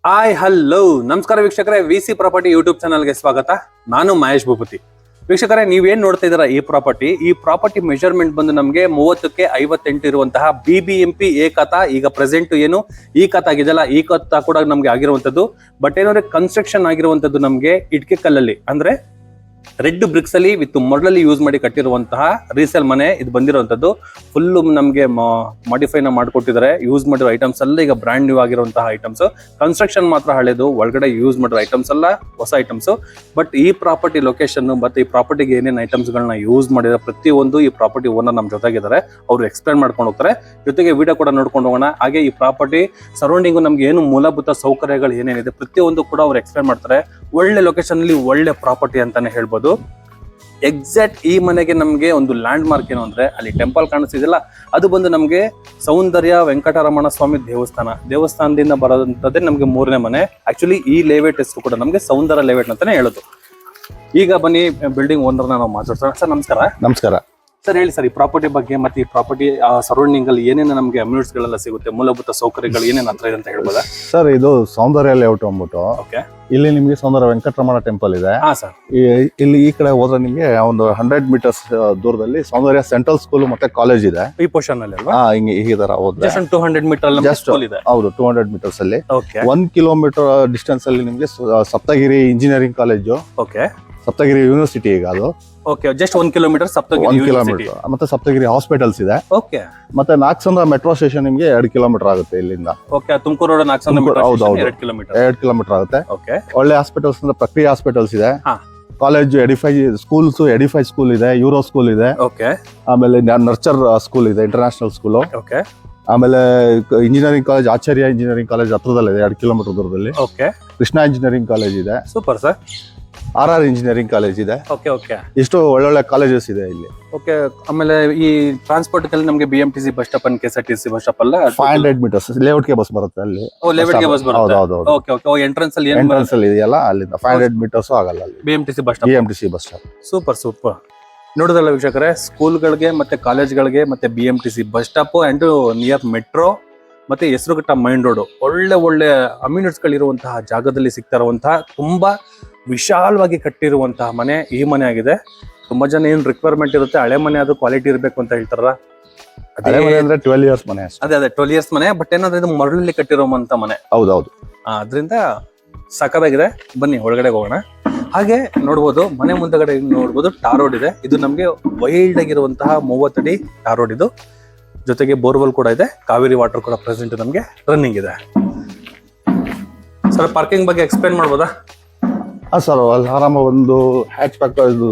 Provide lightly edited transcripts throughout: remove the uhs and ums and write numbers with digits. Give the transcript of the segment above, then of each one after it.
Hi hello ನಮಸ್ಕಾರ ವೀಕ್ಷಕರೇ, VC property YouTube ಚಾನಲ್ಗೆ ಸ್ವಾಗತ. ನಾನು ಮಹೇಶ್ ಭೂಪತಿ. ವೀಕ್ಷಕರೇ, ನೀವೇನ್ ನೋಡ್ತಾ ಇದ್ದೀರಾ ಈ ಪ್ರಾಪರ್ಟಿ ಮೆಜರ್ಮೆಂಟ್ ಬಂದು ನಮಗೆ 30ಕ್ಕೆ 58 ಇರುವಂತಹ BBMP ಎ ಖಾತಾ. ಈಗ ಪ್ರೆಸೆಂಟ್ ಏನು ಈ ಖಾತಾ ಆಗಿದೆಯಲ್ಲ, ಈ ಖಾತಾ ಕೂಡ ನಮ್ಗೆ ಆಗಿರುವಂತದ್ದು. ಬಟ್ ಏನಂದ್ರೆ ಕನ್ಸ್ಟ್ರಕ್ಷನ್ ಆಗಿರುವಂತದ್ದು ನಮ್ಗೆ ಇಟ್ಕೆ ಕಲ್ಲಲ್ಲಿ, ಅಂದ್ರೆ ರೆಡ್ ಬ್ರಿಕ್ಸ್ ಅಲ್ಲಿ ವಿತ್ ಮೊಡಲಲ್ಲಿ ಯೂಸ್ ಮಾಡಿ ಕಟ್ಟಿರುವಂತಹ ರೀಸೇಲ್ ಮನೆ ಇದು ಬಂದಿರುವಂತದ್ದು. ಫುಲ್ ನಮ್ಗೆ ಮಾಡಿಫೈನ ಮಾಡ್ಕೊಟ್ಟಿದ್ದಾರೆ. ಯೂಸ್ ಮಾಡಿರೋ ಐಟಮ್ಸ್ ಎಲ್ಲ ಈಗ ಬ್ರ್ಯಾಂಡ್ ನ್ಯೂ ಆಗಿರುವಂತಹ ಐಟಮ್ಸ್. ಕನ್ಸ್ಟ್ರಕ್ಷನ್ ಮಾತ್ರ ಹಳೆದು, ಒಳಗಡೆ ಯೂಸ್ ಮಾಡಿರೋ ಐಟಮ್ಸ್ ಎಲ್ಲ ಹೊಸ ಐಟಮ್ಸ್. ಬಟ್ ಈ ಪ್ರಾಪರ್ಟಿ ಲೊಕೇಶನ್ ಮತ್ತೆ ಈ ಪ್ರಾಪರ್ಟಿಗೆ ಏನೇನು ಐಟಮ್ಸ್ ಗಳನ್ನ ಯೂಸ್ ಮಾಡಿದ್ರೆ ಪ್ರತಿಯೊಂದು ಈ ಪ್ರಾಪರ್ಟಿ ಓನರ್ ನಮ್ ಜೊತೆಗಿದ್ದಾರೆ. ಅವರು ಎಕ್ಸ್ಪ್ಲೇನ್ ಮಾಡ್ಕೊಂಡು ಹೋಗ್ತಾರೆ. ಜೊತೆಗೆ ವಿಡಿಯೋ ಕೂಡ ನೋಡ್ಕೊಂಡು ಹೋಗೋಣ. ಹಾಗೆ ಈ ಪ್ರಾಪರ್ಟಿ ಸರೌಂಡಿಂಗು ನಮ್ಗೆ ಏನು ಮೂಲಭೂತ ಸೌಕರ್ಯಗಳು ಏನೇನಿದೆ ಪ್ರತಿಯೊಂದು ಕೂಡ ಅವ್ರು ಎಕ್ಸ್ಪ್ಲೇನ್ ಮಾಡ್ತಾರೆ. ಒಳ್ಳೆ ಲೊಕೇಶನ್ ಅಲ್ಲಿ ಒಳ್ಳೆ ಪ್ರಾಪರ್ಟಿ ಅಂತಾನೆ ಹೇಳ್ಬೋದು. ಎಕ್ಸಾಕ್ಟ್ ಈ ಮನೆಗೆ ನಮ್ಗೆ ಒಂದು ಲ್ಯಾಂಡ್ ಮಾರ್ಕ್ ಏನು ಅಂದ್ರೆ, ಅಲ್ಲಿ ಟೆಂಪಲ್ ಕಾಣಿಸ್ತಿದಿಲ್ಲ, ಅದು ಬಂದು ನಮ್ಗೆ ಸೌಂದರ್ಯ ವೆಂಕಟರಮಣ ಸ್ವಾಮಿ ದೇವಸ್ಥಾನದಿಂದ ಬರೋದಂತದ್ದೇ ನಮ್ಗೆ 3ನೇ ಮನೆ. ಆಕ್ಚುಲಿ ಈ ಲೇಔಟ್ ಹೆಸರು ಕೂಡ ನಮ್ಗೆ ಸೌಂದರ್ಯ ಲೇಔಟ್ ಅಂತಾನೆ ಹೇಳೋದು. ಈಗ ಬನ್ನಿ ಬಿಲ್ಡಿಂಗ್ ಓನರ್ನ ನಾವು ಮಾತಾಡ್ಸೋಣ. ಸರ್ ನಮಸ್ಕಾರ. ನಮಸ್ಕಾರ ಸರ್, ಹೇಳಿ ಸರ್ ಈ ಪ್ರಾಪರ್ಟಿ ಬಗ್ಗೆ, ಮತ್ತೆ ಈ ಪ್ರಾಪರ್ಟಿ ಸರೌಂಡಿಂಗ್ ಅಲ್ಲಿ ಏನೇನು ನಮ್ಗೆ ಅಮ್ಯೂನಿಟೀಸ್ ಗಳೆಲ್ಲ ಸಿಗುತ್ತೆ, ಮೂಲಭೂತ ಸೌಕರ್ಯಗಳು ಏನೇನು ಹತ್ರ ಇದೆ ಅಂತ ಹೇಳ್ಬೋದಾ? ಸರ್, ಇದು ಸೌಂದರ್ಯ ಲೇಔಟ್ ಅಂದ್ಬಿಟ್ಟು ಓಕೆ. ಇಲ್ಲಿ ನಿಮ್ಗೆ ಸೌಂದರ್ಯ ವೆಂಕಟರಮಣ ಟೆಂಪಲ್ ಇದೆ. ಹಾ ಸರ್. ಇಲ್ಲಿ ಈ ಕಡೆ ಹೋದ್ರೆ ನಿಮ್ಗೆ ಒಂದು 100 ಮೀಟರ್ಸ್ ದೂರದಲ್ಲಿ ಸೌಂದರ್ಯ ಸೆಂಟ್ರಲ್ ಸ್ಕೂಲ್ ಮತ್ತೆ ಕಾಲೇಜ್ ಇದೆ. ಈ ಪೋರ್ಷನ್ ಅಲ್ಲಿ ಅಲ್ವಾ? ಹಿಂಗೆ ಈ ತರ ಹೋದ್ರೆ 200 ಮೀಟರ್ ಇದೆ. ಹೌದು, 200 ಮೀಟರ್ಸ್ ಅಲ್ಲಿ. ಓಕೆ. 1 ಕಿಲೋಮೀಟರ್ ಡಿಸ್ಟೆನ್ಸ್ ಅಲ್ಲಿ ನಿಮ್ಗೆ Saptagiri engineering college, okay. Saptagiri university ಈಗ ಅದು. Okay, just 1 kilometre 1 kilometre. ಮತ್ತೆ ಸಪ್ತಗಿರಿ ಹಾಸ್ಪಿಟಲ್ಸ್ ಇದೆ. ಓಕೆ. ಮತ್ತೆ ನಾಗಸಂದ್ರ ಮೆಟ್ರೋ ಸ್ಟೇಷನ್ ನಿಮ್ಗೆ 2 ಕಿಲೋಮೀಟರ್ ಆಗುತ್ತೆ ಇಲ್ಲಿಂದ. Okay, Tumakuru road Nagasandra metro station 2 kilometre. 2 kilometre ಆಗುತ್ತೆ. ಓಕೆ. ಒಳ್ಳೆ ಹಾಸ್ಪಿಟಲ್ಸ್ ಅಂದ್ರೆ ಪ್ರಕ್ರಿಯೆ ಹಾಸ್ಪಿಟಲ್ಸ್ ಇದೆ. ಹಾ. ಕಾಲೇಜ್ ಸ್ಕೂಲ್ಸ್ ಎಡಿಫೈ ಸ್ಕೂಲ್ ಇದೆ, ಯೂರೋ ಸ್ಕೂಲ್ ಇದೆ. ಓಕೆ. ಆಮೇಲೆ ನರ್ಚರ್ ಸ್ಕೂಲ್ ಇದೆ, ಇಂಟರ್ನ್ಯಾಷನಲ್ ಸ್ಕೂಲ್. ಓಕೆ. ಆಮೇಲೆ ಇಂಜಿನಿಯರಿಂಗ್ ಕಾಲೇಜ್, ಆಚಾರ್ಯ ಇಂಜಿನಿಯರಿಂಗ್ ಕಾಲೇಜ್ ಹತ್ರದಲ್ಲಿದೆ, 2 ಕಿಲೋಮೀಟರ್ ದೂರದಲ್ಲಿ. ಓಕೆ. ಕೃಷ್ಣ ಇಂಜಿನಿಯರಿಂಗ್ ಕಾಲೇಜ್ ಇದೆ. Super sir. RR engineering college ಇದೆ. ಓಕೆ. ಓಕೆ. ಇಷ್ಟು ಒಳ್ಳೊಳ್ಳೆ ಕಾಲೇಜಸ್ ಇದೆ ಇಲ್ಲಿ. ಓಕೆ. ಆಮೇಲೆ ಈ ಟ್ರಾನ್ಸ್ಪೋರ್ಟ್ ಅಲ್ಲಿ ನಮಗೆ BMTC bus stop and KSRTC bus stop ಅಲ್ಲ, 500 ಮೀಟರ್ಸ್ ಲೇಔಟ್ ಗೆ ಬಸ್ ಬರುತ್ತೆ ಅಲ್ಲಿ. ಲೇಔಟ್ ಗೆ ಬಸ್ ಬರುತ್ತೆ. ಹೌದು. ಓಕೆ. ಓಕೆ. ಎಂಟ್ರೆನ್ಸ್ ಅಲ್ಲಿ ಏನು ಎಂಟ್ರೆನ್ಸ್ ಅಲ್ಲಿ ಇದೆಯಲ್ಲ, ಅಲ್ಲಿಂದ 500 ಮೀಟರ್ಸ್ ಆಗಲ್ಲ ಅಲ್ಲಿ. BMTC bus stop. BMTC bus stop. Super. ನೋಡೋದಲ್ಲ ವೀಕ್ಷಕರೇ, ಸ್ಕೂಲ್ಗಳಿಗೆ ಮತ್ತೆ ಕಾಲೇಜ್ಗಳಿಗೆ ಮತ್ತೆ BMTC bus stop and near metro ಮತ್ತೆ ಹೆಸರುಘಟ್ಟ ಮೈನ್ ರೋಡ್, ಒಳ್ಳೆ ಅಮ್ಯೂನಿಟೀಸ್ ಗಳಿರುವಂತಹ ಜಾಗದಲ್ಲಿ ಸಿಗ್ತಾ ಇರುವಂತಹ ತುಂಬಾ ವಿಶಾಲವಾಗಿ ಕಟ್ಟಿರುವಂತಹ ಮನೆ ಈ ಮನೆ ಆಗಿದೆ. ತುಂಬಾ ಜನ ಏನ್ ರಿಕ್ವೈರ್ಮೆಂಟ್ ಇರುತ್ತೆ, ಹಳೆ ಮನೆ ಅದು ಕ್ವಾಲಿಟಿ ಇರ್ಬೇಕು ಅಂತ ಹೇಳ್ತಾರ. ಅದೇ ಮನೆ ಅಂದ್ರೆ 12 ಇಯರ್ಸ್ ಮನೆ ಅಷ್ಟೇ. ಅದೇ 12 ಇಯರ್ಸ್ ಮನೆ. ಬಟ್ ಏನಾದ್ರೆ ಇದು ಮರಳಲ್ಲಿ ಕಟ್ಟಿರುವಂತ ಮನೆ. ಹೌದೌದು. ಅದರಿಂದ ಸಖತ್ತಾಗಿದೆ. ಬನ್ನಿ ಒಳಗಡೆ ಹೋಗೋಣ. ಹಾಗೆ ನೋಡ್ಬೋದು, ಮನೆ ಮುಂದಗಡೆ ನೋಡ್ಬೋದು ಟಾರ್ ರೋಡ್ ಇದೆ. ಇದು ನಮ್ಗೆ ವೈಲ್ಡ್ ಆಗಿರುವಂತಹ 30 ಅಡಿ ಟಾರ್ ರೋಡ್ ಇದು. ಜೊತೆಗೆ ಬೋರ್ವೆಲ್ ಕೂಡ ಇದೆ, ಕಾವೇರಿ ವಾಟರ್ ಕೂಡ ಪ್ರೆಸೆಂಟ್ ನಮ್ಗೆ ರನ್ನಿಂಗ್ ಇದೆ. ಸರ್, ಪಾರ್ಕಿಂಗ್ ಬಗ್ಗೆ ಎಕ್ಸ್ಪ್ಲೇನ್ ಮಾಡ್ಬೋದಾ? ಸರ್, ಅಲ್ಲಿ ಆರಾಮ ಒಂದು ಹ್ಯಾಚ್ ಬ್ಯಾಕ್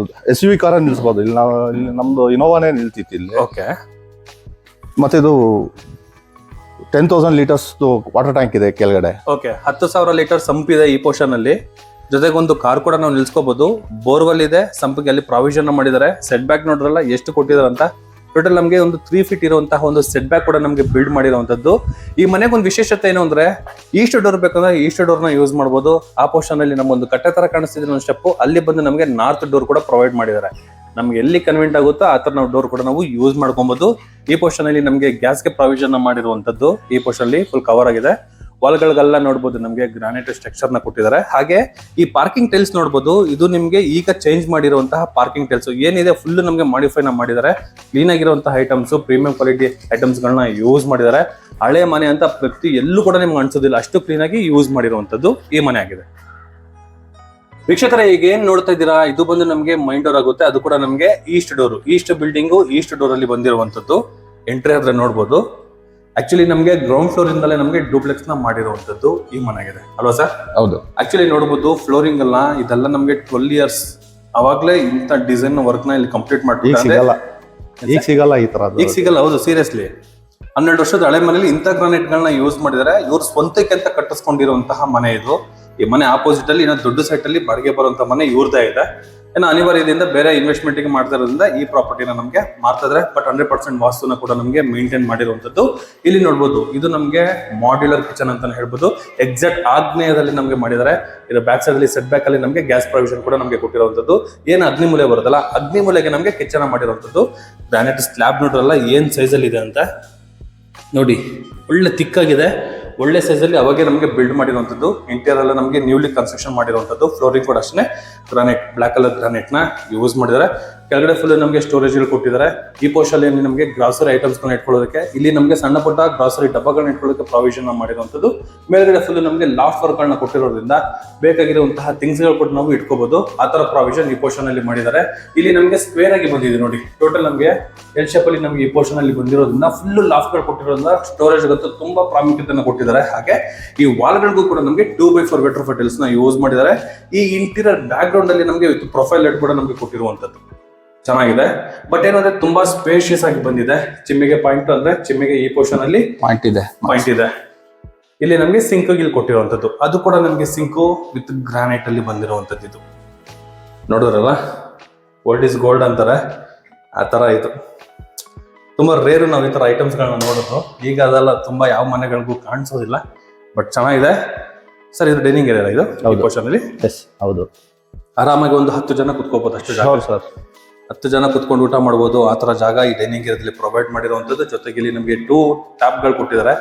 SUV ಕಾರ ನಿಲ್ಸ್ಬೋದು. ಇಲ್ಲಿ ನಮ್ದು ಇನೋವಾನೇ ನಿಲ್ತಿತ್ತು ಇಲ್ಲಿ. ಓಕೆ. ಮತ್ತೆ ಇದು 10,000 ಲೀಟರ್ಸ್ ವಾಟರ್ ಟ್ಯಾಂಕ್ ಇದೆ ಕೆಳಗಡೆ. ಓಕೆ. 10,000 ಲೀಟರ್ ಸಂಪ್ ಇದೆ ಈ ಪೋರ್ಷನ್ ಅಲ್ಲಿ. ಜೊತೆಗೆ ಒಂದು ಕಾರ್ ಕೂಡ ನಾವು ನಿಲ್ಸ್ಕೋಬಹುದು. ಬೋರ್ವೆಲ್ ಇದೆ, ಸಂಪಿಗೆ ಅಲ್ಲಿ ಪ್ರಾವಿಷನ್ ಮಾಡಿದ್ದಾರೆ. ಸೆಟ್ ಬ್ಯಾಕ್ ನೋಡ್ರಲ್ಲ ಎಷ್ಟು ಕೊಟ್ಟಿದ್ದಾರೆ ಅಂತ. ಟೋಟಲ್ ನಮಗೆ ಒಂದು 3 ಫೀಟ್ ಇರುವಂತಹ ಒಂದು ಸೆಟ್ ಬ್ಯಾಕ್ ಕೂಡ ನಮಗೆ ಬಿಲ್ಡ್ ಮಾಡಿರುವಂತದ್ದು. ಈ ಮನೆಗೆ ಒಂದು ವಿಶೇಷತೆ ಏನು ಅಂದ್ರೆ, ಈಸ್ಟ್ ಡೋರ್ ಬೇಕಂದ್ರೆ ಈಸ್ಟ್ ಡೋರ್ ನ ಯೂಸ್ ಮಾಡಬಹುದು. ಆ ಪೋರ್ಷನ್ ಅಲ್ಲಿ ನಮ್ಮೊಂದು ಕಟ್ಟೆ ತರ ಕಾಣಿಸ್ತಿದ್ರೆ ಒಂದು ಸ್ಟೆಪ್, ಅಲ್ಲಿ ಬಂದು ನಮಗೆ ನಾರ್ತ್ ಡೋರ್ ಕೂಡ ಪ್ರೊವೈಡ್ ಮಾಡಿದ್ದಾರೆ. ನಮ್ಗೆ ಎಲ್ಲಿ ಕನ್ವೀನಿಯಂಟ್ ಆಗುತ್ತೋ ಆ ತರ ನಾವು ಡೋರ್ ಕೂಡ ನಾವು ಯೂಸ್ ಮಾಡ್ಕೊಬಹುದು. ಈ ಪೋರ್ಷನ್ ಅಲ್ಲಿ ನಮಗೆ ಗ್ಯಾಸ್ಗೆ ಪ್ರಾವಿಷನ್ ಮಾಡಿರುವಂತದ್ದು. ಈ ಪೋರ್ಷನ್ ಅಲ್ಲಿ ಫುಲ್ ಕವರ್ ಆಗಿದೆ. ವಾಲ್ಗಳಿಗೆಲ್ಲ ನೋಡ್ಬೋದು ನಮಗೆ ಗ್ರಾನೈಟ್ ಸ್ಟ್ರಕ್ಚರ್ ನ ಕೊಟ್ಟಿದ್ದಾರೆ. ಹಾಗೆ ಈ ಪಾರ್ಕಿಂಗ್ ಟೈಲ್ಸ್ ನೋಡ್ಬೋದು, ಇದು ನಿಮ್ಗೆ ಈಗ ಚೇಂಜ್ ಮಾಡಿರುವಂತಹ ಪಾರ್ಕಿಂಗ್ ಟೈಲ್ಸ್ ಏನಿದೆ ಫುಲ್ ನಮಗೆ ಮಾಡಿಫೈನ ಮಾಡಿದ್ದಾರೆ. ಕ್ಲೀನ್ ಆಗಿರುವಂತಹ ಐಟಮ್ಸ್, ಪ್ರೀಮಿಯಂ ಕ್ವಾಲಿಟಿ ಐಟಮ್ಸ್ ಗಳನ್ನ ಯೂಸ್ ಮಾಡಿದ್ದಾರೆ. ಹಳೆ ಮನೆ ಅಂತ ಪ್ರತಿ ಎಲ್ಲೂ ಕೂಡ ನಿಮ್ಗೆ ಅನ್ಸೋದಿಲ್ಲ, ಅಷ್ಟು ಕ್ಲೀನ್ ಆಗಿ ಯೂಸ್ ಮಾಡಿರುವಂತದ್ದು ಈ ಮನೆ ಆಗಿದೆ. ವೀಕ್ಷಕರೇ, ಈಗ ಏನ್ ನೋಡ್ತಾ ಇದ್ದೀರಾ, ಇದು ಬಂದು ನಮಗೆ ಮೈನ್ ಡೋರ್ ಆಗುತ್ತೆ. ಅದು ಕೂಡ ನಮಗೆ East door, East building East door ಅಲ್ಲಿ ಬಂದಿರುವಂತದ್ದು. ಎಂಟ್ರಿ ಆದ್ರೆ ನೋಡ್ಬೋದು. ಆಕ್ಚುಲಿ ನಮಗೆ ಗ್ರೌಂಡ್ ಫ್ಲೋರ್ ಇಂದಲೇ ನಮಗೆ ಡೂಪ್ಲೆಕ್ಸ್ ನ ಮಾಡಿರುವಂತದ್ದು ಈ ಮನೆ ಆಗಿದೆ ಅಲ್ವಾ ಸರ್? ಹೌದು. ಆಕ್ಚುಲಿ ನೋಡ್ಬೋದು ಫ್ಲೋರಿಂಗ್ ಎಲ್ಲ ಇದೆಲ್ಲ ನಮಗೆ 12 ಇಯರ್ಸ್ ಅವಾಗ್ಲೇ ಇಂಥ ಡಿಸೈನ್ ವರ್ಕ್ ನ ಇಲ್ಲಿ ಕಂಪ್ಲೀಟ್ ಮಾಡ್ತಾರೆ. ಈಗ ಸಿಗಲ್ಲ ಈ ತರ. ಈಗ ಸಿಗಲ್ಲ. ಹೌದು, ಸೀರಿಯಸ್ಲಿ 12 ವರ್ಷದ ಹಳೆ ಮನೇಲಿ ಇಂಥ ಗ್ರಾನೈಟ್ ಗಳನ್ನ ಯೂಸ್ ಮಾಡಿದ್ದಾರೆ. ಇವ್ರು ಸ್ವಂತಕ್ಕೆ ಅಂತ ಕಟ್ಟಿಸ್ಕೊಂಡಿರುವಂತಹ ಮನೆ ಇದು. ಈ ಮನೆ ಆಪೋಸಿಟ್ ಅಲ್ಲಿ ಇನ್ನೊಂದು ದೊಡ್ಡ ಸೈಟ್ ಅಲ್ಲಿ ಬಾಡಿಗೆ ಬರುವಂತ ಮನೆ ಇವ್ರದೇ ಇದೆ. ಏನೋ ಅನಿವಾರ್ಯದಿಂದ ಬೇರೆ ಇನ್ವೆಸ್ಟ್ಮೆಂಟ್ ಗೆ ಮಾಡ್ತಾ ಇರೋದ್ರಿಂದ ಈ ಪ್ರಾಪರ್ಟಿನ ನಮಗೆ ಮಾಡ್ತಿದ್ರೆ. ಬಟ್ 100% ವಾಸ್ತುನ ಕೂಡ ನಮಗೆ ಮೇಂಟೈನ್ ಮಾಡಿರುವಂತದ್ದು. ಇಲ್ಲಿ ನೋಡ್ಬೋದು, ಇದು ನಮಗೆ ಮಾಡ್ಯುಲರ್ ಕಿಚನ್ ಅಂತಾನೆ ಹೇಳ್ಬೋದು. ಎಕ್ಸಾಕ್ಟ್ ಆಗ್ನೇಯದಲ್ಲಿ ನಮಗೆ ಮಾಡಿದ್ದಾರೆ. ಇದರ ಬ್ಯಾಕ್ ಸೈಡ್ ಅಲ್ಲಿ ಸೆಟ್ ಬ್ಯಾಕ್ ಅಲ್ಲಿ ನಮಗೆ ಗ್ಯಾಸ್ ಪ್ರಾವಿಷನ್ ಕೂಡ ನಮಗೆ ಕೊಟ್ಟಿರುವಂತದ್ದು. ಏನು ಅಗ್ನಿಮೂಲೆ ಬರುತ್ತಲ್ಲ, ಅಗ್ನಿಮೂಲೆಗೆ ನಮಗೆ ಕಿಚನ್ ಮಾಡಿರುವಂತದ್ದು. ಗ್ರಾನೈಟ್ ಸ್ಲ್ಯಾಬ್ ನೋಡ್ರಲ್ಲ ಏನ್ ಸೈಜ್ ಅಲ್ಲಿ ಇದೆ ಅಂತ ನೋಡಿ. ಒಳ್ಳೆ ತಿಕ್ಕಾಗಿದೆ, ಒಳ್ಳೆ ಸೈಜ್ ಅಲ್ಲಿ ಅವಾಗೆ ನಮಗೆ ಬಿಲ್ಡ್ ಮಾಡಿರುವಂತದ್ದು. ಇಂಟೀರಿಯರ್ ಎಲ್ಲ ನಮಗೆ ನ್ಯೂಲಿ ಕನ್ಸ್ಟ್ರಕ್ಷನ್ ಮಾಡಿರುವಂತದ್ದು. ಫ್ಲೋರಿಂಗ್ ಕೂಡ ಅಷ್ಟೇ ಗ್ರಾನೈಟ್, ಬ್ಲಾಕ್ ಕಲರ್ ಗ್ರಾನೈಟ್ ನ ಯೂಸ್ ಮಾಡಿದ್ದಾರೆ. ಕೆಳಗಡೆ ಫುಲ್ ನಮಗೆ ಸ್ಟೋರೇಜ್ ಕೊಟ್ಟಿದ್ದಾರೆ. ಈ ಪೋರ್ಷನ್ ಅಲ್ಲಿ ನಮಗೆ ಗ್ರಾಸರಿ ಐಟಮ್ಸ್ ಗಳನ್ನ ಇಟ್ಕೊಳ್ಳೋದಕ್ಕೆ, ಇಲ್ಲಿ ನಮಗೆ ಸಣ್ಣ ಪುಟ್ಟ ಗ್ರಾಸರಿ ಡಬ್ಬಗಳನ್ನ ಇಟ್ಕೊಳ್ಳೋದಕ್ಕೆ ಪ್ರಾವಿಷನ್ ಮಾಡಿರುವಂತದ್ದು. ಮೇಲ್ಗಡೆ ಫುಲ್ ನಮಗೆ ಲಾಫ್ಟ್ ವರ್ಕ್ ಗಳನ್ನ ಕೊಟ್ಟಿರೋದ್ರಿಂದ ಬೇಕಾಗಿರುವಂತಹ ಥಿಂಗ್ಸ್ ಗಳು ಕೂಡ ನಾವು ಇಟ್ಕೋಬಹುದು. ಆ ತರ ಪ್ರಾವಿಷನ್ ಈ ಪೋರ್ಷನ್ ಅಲ್ಲಿ ಮಾಡಿದ್ದಾರೆ. ಇಲ್ಲಿ ನಮಗೆ ಸ್ಕ್ವೇರ್ ಆಗಿ ಬಂದಿದೆ ನೋಡಿ. ಟೋಟಲ್ ನಮಗೆ ಎಲ್ ಶೇಪ್ ಅಲ್ಲಿ ನಮಗೆ ಈ ಪೋರ್ಷನ್ ಅಲ್ಲಿ ಬಂದಿರೋದ್ರಿಂದ ಫುಲ್ ಲಾಫ್ಟ್ ಗಳು ಕೊಟ್ಟಿರೋದ್ರಿಂದ ಸ್ಟೋರೇಜ್ ಗಂತೂ ತುಂಬಾ ಪ್ರಾಮುಖ್ಯತೆಯನ್ನು ಕೊಟ್ಟಿದ್ದಾರೆ. ಹಾಗೆ ಈ ವಾಲ್ ಗಳಿಗೂ ಕೂಡ ನಮಗೆ 2x4 ವೆಟ್ರೋಫೈಟ್ ಟೈಲ್ಸ್ ನ ಯೂಸ್ ಮಾಡಿದ್ದಾರೆ. ಈ ಇಂಟೀರಿಯರ್ ಬ್ಯಾಕ್ ಗ್ರೌಂಡ್ ಅಲ್ಲಿ ನಮಗೆ ವಿತ್ ಪ್ರೊಫೈಲ್ ಲೈಟ್ ಕೂಡ ನಮಗೆ ಕೊಟ್ಟಿರುವಂತದ್ದು ಚೆನ್ನಾಗಿದೆ. ಬಟ್ ಏನಂದ್ರೆ ತುಂಬಾ ಸ್ಪೇಷಿಯಸ್ ಆಗಿ ಬಂದಿದೆ. ಚಿಮ್ಮಿಗೆ ಪಾಯಿಂಟ್ ಅಂದ್ರೆ ಚಿಮ್ಮಿಗೆ ಈ ಪೋರ್ಷನ್ ಅಲ್ಲಿ ಪಾಯಿಂಟ್ ಇದೆ. ಇಲ್ಲಿ ನಮಗೆ ಸಿಂಕ್ ಇಲ್ಲಿ ಕೊಟ್ಟಿರುವಂತದ್ದು, ಅದು ಕೂಡ ನಮಗೆ ಸಿಂಕು ವಿತ್ ಗ್ರಾನೈಟ್ ಅಲ್ಲಿ ಬಂದಿರುವಂತದ್ದು. ಇದು ನೋಡಿದ್ರಲ್ಲ, ಓಲ್ಡ್ ಇಸ್ ಗೋಲ್ಡ್ ಅಂತಾರೆ, ಆ ತರ ಇದು ತುಂಬಾ ರೇರು ನಾವು ಈ ತರ ಐಟಮ್ಸ್ ಗಳನ್ನ ನೋಡೋದು. ಈಗ ಅದೆಲ್ಲ ತುಂಬಾ ಯಾವ ಮನೆಗಳಿಗೂ ಕಾಣಿಸೋದಿಲ್ಲ. ಬಟ್ ಚೆನ್ನಾಗಿದೆ ಸರ್. ಇದು ಡೈನಿಂಗ್ ಏರಿಯಾ ಇದು ಪೋರ್ಷನ್ ಅಲ್ಲಿ. ಹೌದು, ಆರಾಮಾಗಿ ಒಂದು 10 ಜನ ಕುತ್ಕೋಬಹುದು ಅಷ್ಟು ಜಾಗ ಸರ್. 10 ಜನ ಕುತ್ಕೊಂಡು ಊಟ ಮಾಡಬಹುದು. ಆ ತರ ಜಾಗ ಈ ಡೈನಿಂಗ್ ಏರಿಯಾದಲ್ಲಿ ಪ್ರೊವೈಡ್ ಮಾಡಿರುವಂತದ್ದು. ಜೊತೆಗೆ ಇಲ್ಲಿ ನಮಗೆ 2 ಟ್ಯಾಪ್ ಗಳು ಕೊಟ್ಟಿದ್ದಾರೆ.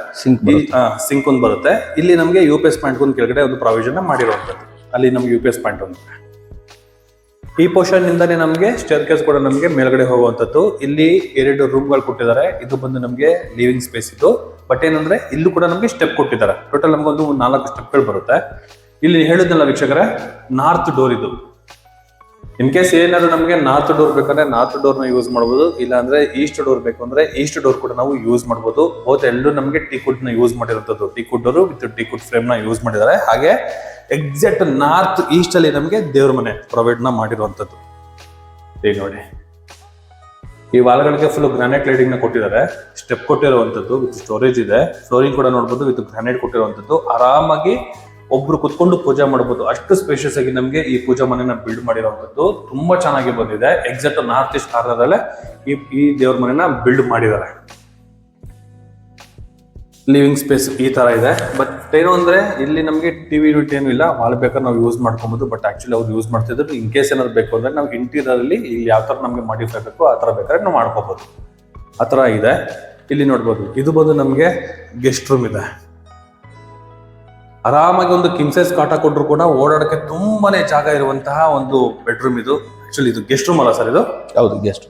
ಸಿಂಕ್ ಒಂದು ಬರುತ್ತೆ. ಇಲ್ಲಿ ನಮಗೆ UPS ಪಾಯಿಂಟ್ ಒಂದು ಕೆಳಗಡೆ ಒಂದು ಪ್ರಾವಿಷನ್ ಮಾಡಿರುವಂತದ್ದು. ಅಲ್ಲಿ ನಮಗೆ UPS ಪಾಯಿಂಟ್ ಒಂದು. ಈ ಪೋರ್ಷನ್ ನಿಂದಾನೆ ನಮಗೆ ಸ್ಟೇರ್ ಕೇಸ್ ಕೂಡ ನಮಗೆ ಮೇಲ್ಗಡೆ ಹೋಗುವಂತದ್ದು. ಇಲ್ಲಿ 2 ರೂಮ್ ಗಳು ಕೊಟ್ಟಿದ್ದಾರೆ. ಇದು ಬಂದು ನಮಗೆ ಲಿವಿಂಗ್ ಸ್ಪೇಸ್ ಇದು. ಬಟ್ ಏನಂದ್ರೆ ಇಲ್ಲೂ ಕೂಡ ನಮಗೆ ಸ್ಟೆಪ್ ಕೊಟ್ಟಿದ್ದಾರೆ. ಟೋಟಲ್ ನಮ್ಗೆ ಒಂದು 4 ಸ್ಟೆಪ್ ಗಳು ಬರುತ್ತೆ. ಇಲ್ಲಿ ಹೇಳಿದ್ನಲ್ಲ ವೀಕ್ಷಕರೇ, ನಾರ್ತ್ ಡೋರ್ ಇದು. ಇನ್ ಕೇಸ್ ಏನಾದ್ರು ನಮಗೆ ನಾರ್ತ್ ಡೋರ್ ಬೇಕಂದ್ರೆ ನಾರ್ತ್ ಡೋರ್ ನ ಯೂಸ್ ಮಾಡಬಹುದು. ಇಲ್ಲ ಅಂದ್ರೆ ಈಸ್ಟ್ ಡೋರ್ ಬೇಕು ಅಂದ್ರೆ ಈಸ್ಟ್ ಡೋರ್ ಕೂಡ ನಾವು ಯೂಸ್ ಮಾಡಬಹುದು. ಬಹುತ್ ಎಲ್ಲರೂ ನಮಗೆ ಟೀಕುಡ್ ನ ಯೂಸ್ ಮಾಡಿರುವಂತದ್ದು. Teakwood door with teakwood frame ನ ಯೂಸ್ ಮಾಡಿದ್ದಾರೆ. ಹಾಗೆ ಎಕ್ಸಾಕ್ಟ್ ನಾರ್ತ್ ಈಸ್ಟ್ ಅಲ್ಲಿ ನಮಗೆ ದೇವ್ರ ಮನೆ ಪ್ರೊವೈಡ್ ನ ಮಾಡಿರುವಂತದ್ದು. ಈಗ ನೋಡಿ, ಈ ವಾಲ್ಗಳಿಗೆ ಫುಲ್ ಗ್ರಾನೈಟ್ ಲೈಟಿಂಗ್ ನ ಕೊಟ್ಟಿದ್ದಾರೆ. ಸ್ಟೆಪ್ ಕೊಟ್ಟಿರುವಂತದ್ದು ವಿತ್ ಸ್ಟೋರೇಜ್ ಇದೆ. ಫ್ಲೋರಿಂಗ್ ಕೂಡ ನೋಡಬಹುದು ವಿತ್ ಗ್ರಾನೈಟ್ ಕೊಟ್ಟಿರುವಂತದ್ದು. ಆರಾಮಾಗಿ ಒಬ್ರು ಕುತ್ಕೊಂಡು ಪೂಜೆ ಮಾಡಬಹುದು. ಅಷ್ಟು ಸ್ಪೇಷಿಯಸ್ ಆಗಿ ನಮಗೆ ಈ ಪೂಜಾ ಮನೆನ ಬಿಲ್ಡ್ ಮಾಡಿರುವಂತದ್ದು. ತುಂಬಾ ಚೆನ್ನಾಗಿ ಬಂದಿದೆ. ಎಕ್ಸಾಕ್ಟ್ ನಾರ್ತ್ ಈಸ್ಟ್ ಕಾರ್ನರಲ್ಲೇ ಈ ದೇವ್ರ ಮನೆನ ಬಿಲ್ಡ್ ಮಾಡಿದ್ದಾರೆ. ಲಿವಿಂಗ್ ಸ್ಪೇಸ್ ಈ ತರ ಇದೆ. ಬಟ್ ಏನು ಅಂದ್ರೆ ಇಲ್ಲಿ ನಮಗೆ ಟಿವಿ ಯೂನಿಟ್ ಏನು ಇಲ್ಲ. ವಾಲ್ ಬೇಕಾದ್ರೆ ನಾವು ಯೂಸ್ ಮಾಡ್ಕೊಬಹುದು. ಬಟ್ ಆಕ್ಚುಲಿ ಅವ್ರು ಯೂಸ್ ಮಾಡ್ತಿದ್ರು. ಇನ್ ಕೇಸ್ ಏನಾದ್ರು ಬೇಕು ಅಂದ್ರೆ ನಾವು ಇಂಟೀರಿಯರ್ ಅಲ್ಲಿ ಇಲ್ಲಿ ಯಾವ ತರ ನಮಗೆ ಮಾಡಿಫೈ ಬೇಕು ಆ ತರ ಬೇಕಾದ್ರೆ ನಾವು ಮಾಡ್ಕೋಬಹುದು. ಆ ತರ ಇದೆ. ಇಲ್ಲಿ ನೋಡ್ಬೋದು, ಇದು ಬಂದು ನಮಗೆ ಗೆಸ್ಟ್ ರೂಮ್ ಇದೆ. ಆರಾಮಾಗಿ ಒಂದು ಕಿಂಗ್ ಸೈಜ್ ಕಾಟ ಕೊಟ್ಟರು ಕೂಡ ಓಡಾಡಕ್ಕೆ ತುಂಬಾನೇ ಜಾಗ ಇರುವಂತಹ ಒಂದು ಬೆಡ್ರೂಮ್ ಇದು. ಆಕ್ಚುಲಿ ಇದು ಗೆಸ್ಟ್ ರೂಮ್ ಅಲ್ಲ ಸರ್, ಇದು ಹೌದು ಗೆಸ್ಟ್.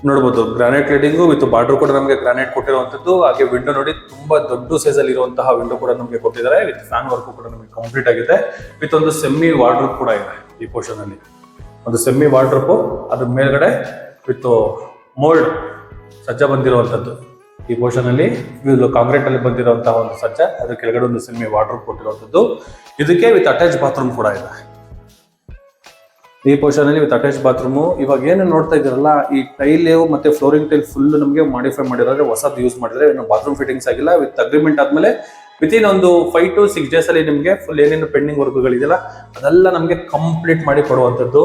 ನೋಡಬಹುದು ಗ್ರಾನೈಟ್ ಲೈಟಿಂಗು ವಿತ್ ಬಾರ್ಡರ್ ಕೂಡ ನಮಗೆ ಗ್ರಾನೈಟ್ ಕೊಟ್ಟಿರುವಂತದ್ದು. ಹಾಗೆ ವಿಂಡೋ ನೋಡಿ, ತುಂಬಾ ದೊಡ್ಡ ಸೈಜ್ ಅಲ್ಲಿ ಇರುವಂತಹ ವಿಂಡೋ ಕೂಡ ನಮಗೆ ಕೊಟ್ಟಿದ್ದಾರೆ. ವಿತ್ ಫ್ಯಾನ್ ವರ್ಕ್ ಕೂಡ ನಮಗೆ ಕಂಪ್ಲೀಟ್ ಆಗಿದೆ. ವಿತ್ ಒಂದು ಸೆಮಿ ವಾರ್ಡ್ರೋಬ್ ಕೂಡ ಇದೆ ಈ ಪೋರ್ಷನ್ ಅಲ್ಲಿ. ಒಂದು ಸೆಮಿ ವಾರ್ಡ್ರೋಬ್, ಅದ್ರ ಮೇಲ್ಗಡೆ ವಿತ್ ಮೋಲ್ಡ್ ಸಜ್ಜ ಬಂದಿರುವಂತದ್ದು. ಈ ಪೋರ್ಷನ್ ಅಲ್ಲಿ ಕಾಂಕ್ರೀಟ್ ಅಲ್ಲಿ ಬಂದಿರುವಂತಹ ಒಂದು ಸಜ್ಜ, ಅದ್ರ ಕೆಳಗಡೆ ಒಂದು ಸೆಮಿ ವಾರ್ಡ್ರೋಬ್ ಕೊಟ್ಟಿರುವಂತದ್ದು. ಇದಕ್ಕೆ ವಿತ್ ಅಟ್ಯಾಚ್ ಬಾತ್ರೂಮ್ ಕೂಡ ಇದೆ. ಈ ಪೋರ್ಷನ್ ಅಲ್ಲಿ ವಿತ್ ಅಟ್ಯಾಚ್ ಬಾತ್ರೂಮ್. ಇವಾಗ ಏನು ನೋಡ್ತಾ ಇದ್ರಲ್ಲ, ಈ ಟೈಲ್ ಮತ್ತೆ ಫ್ಲೋರಿಂಗ್ ಟೈಲ್ ಫುಲ್ ನಮಗೆ ಮಾಡಿಫೈ ಮಾಡಿರೋದ್ರೆ, ಹೊಸದು ಯೂಸ್ ಮಾಡಿದ್ರೆ. ಇನ್ನು ಬಾತ್ರೂಮ್ ಫಿಟ್ಟಿಂಗ್ಸ್ ಆಗಿಲ್ಲ. ವಿತ್ ಅಗ್ರಿಮೆಂಟ್ ಆದ್ಮೇಲೆ ವಿತಿನ್ ಒಂದು 5 to 6 ಡೇಸ್ ಅಲ್ಲಿ ನಿಮಗೆ ಫುಲ್ ಏನೇನು ಪೆಂಡಿಂಗ್ ವರ್ಕ್ಗಳಿದೆಯಲ್ಲ ಅದೆಲ್ಲ ನಮಗೆ ಕಂಪ್ಲೀಟ್ ಮಾಡಿ ಕೊಡುವಂತದ್ದು.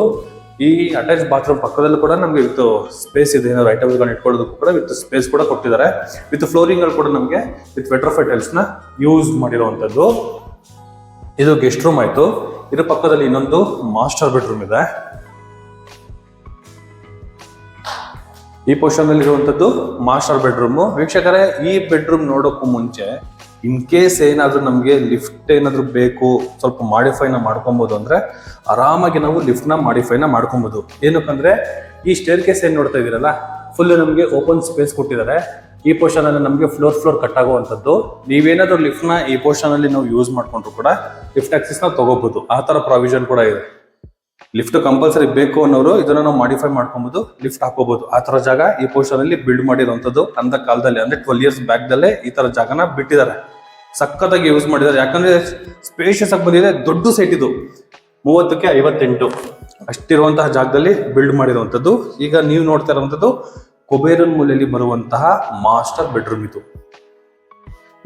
ಈ ಅಟ್ಯಾಚ್ ಬಾತ್ರೂಮ್ ಪಕ್ಕದಲ್ಲೂ ಕೂಡ ನಮಗೆ ವಿತ್ ಸ್ಪೇಸ್ ಇದೆ. ಏನಾದ್ರು ಐಟಮ್ಸ್ ಗಳನ್ನ ಇಟ್ಕೊಳ್ಳೋದಕ್ಕೂ ಕೂಡ ವಿತ್ ಸ್ಪೇಸ್ ಕೂಡ ಕೊಟ್ಟಿದ್ದಾರೆ. ವಿತ್ ಫ್ಲೋರಿಂಗ್ ಅಲ್ಲಿ ಕೂಡ ನಮಗೆ ವಿತ್ ವೆಟ್ರೋಫೈಟ್ ಟೈಲ್ಸ್ ನ ಯೂಸ್ ಮಾಡಿರುವಂತದ್ದು. ಇದು ಗೆಸ್ಟ್ ರೂಮ್ ಆಯ್ತು. ಇದ್ರ ಪಕ್ಕದಲ್ಲಿ ಇನ್ನೊಂದು ಮಾಸ್ಟರ್ ಬೆಡ್ರೂಮ್ ಇದೆ. ಈ ಪೋರ್ಷನ್ ಅಲ್ಲಿ ಇರುವಂತದ್ದು ಮಾಸ್ಟರ್ ಬೆಡ್ರೂಮ್. ವೀಕ್ಷಕರೇ, ಈ ಬೆಡ್ರೂಮ್ ನೋಡೋಕ್ಕೂ ಮುಂಚೆ ಇನ್ ಕೇಸ್ ಏನಾದ್ರೂ ನಮಗೆ ಲಿಫ್ಟ್ ಏನಾದ್ರು ಬೇಕು, ಸ್ವಲ್ಪ ಮಾಡಿಫೈನ ಮಾಡ್ಕೊಬಹುದು ಅಂದ್ರೆ ಆರಾಮಾಗಿ ನಾವು ಲಿಫ್ಟ್ ನ ಮಾಡಿಫೈನ ಮಾಡ್ಕೊಬಹುದು. ಏನಕ್ಕಂದ್ರೆ ಈ ಸ್ಟೇರ್ ಕೇಸ್ ಏನ್ ನೋಡ್ತಾ ಇದೀರಲ್ಲ, ಫುಲ್ ನಮಗೆ ಓಪನ್ ಸ್ಪೇಸ್ ಕೊಟ್ಟಿದ್ದಾರೆ. ಈ ಪೋರ್ಷನ್ ಅಲ್ಲಿ ನಮಗೆ ಫ್ಲೋರ್ ಕಟ್ ಆಗುವಂತದ್ದು. ನೀವೇನಾದ್ರೂ ಲಿಫ್ಟ್ ನ ಈ ಪೋರ್ಷನ್ ಅಲ್ಲಿ ನಾವು ಯೂಸ್ ಮಾಡ್ಕೊಂಡ್ರು ಕೂಡ ಲಿಫ್ಟ್ ಆಕ್ಸೆಸ್ ನ ತಗೋಬಹುದು. ಆ ತರ ಪ್ರಾವಿಷನ್ ಕೂಡ ಇದೆ. ಲಿಫ್ಟ್ ಕಂಪಲ್ಸರಿ ಬೇಕು ಅನ್ನೋರು ಇದನ್ನ ನಾವು ಮಾಡಿಫೈ ಮಾಡ್ಕೊಬಹುದು, ಲಿಫ್ಟ್ ಹಾಕೋಬಹುದು. ಆ ತರ ಜಾಗ ಈ ಪೋರ್ಷನ್ ಅಲ್ಲಿ ಬಿಲ್ಡ್ ಮಾಡಿರುವಂತದ್ದು. ಅಂದ ಕಾಲದಲ್ಲಿ ಅಂದ್ರೆ 12 years ಬ್ಯಾಕ್ ದಲ್ಲೇ ಈ ತರ ಜಾಗನ ಬಿಟ್ಟಿದ್ದಾರೆ. ಸಖತ್ತಾಗಿ ಯೂಸ್ ಮಾಡಿದ್ದಾರೆ. ಯಾಕಂದ್ರೆ ಸ್ಪೇಷಿಯಸ್ ಆಗಿ ಬಂದಿದೆ. ದೊಡ್ಡ ಸೈಟ್ ಇದು, 30ಕ್ಕೆ 58 ಅಷ್ಟಿರುವಂತಹ ಜಾಗದಲ್ಲಿ ಬಿಲ್ಡ್ ಮಾಡಿರುವಂತದ್ದು. ಈಗ ನೀವು ನೋಡ್ತಾ ಇರುವಂತದ್ದು ಕುಬೇರನ್ ಮೂಲೆಯಲ್ಲಿ ಬರುವಂತಹ ಮಾಸ್ಟರ್ ಬೆಡ್ರೂಮ್. ಇದು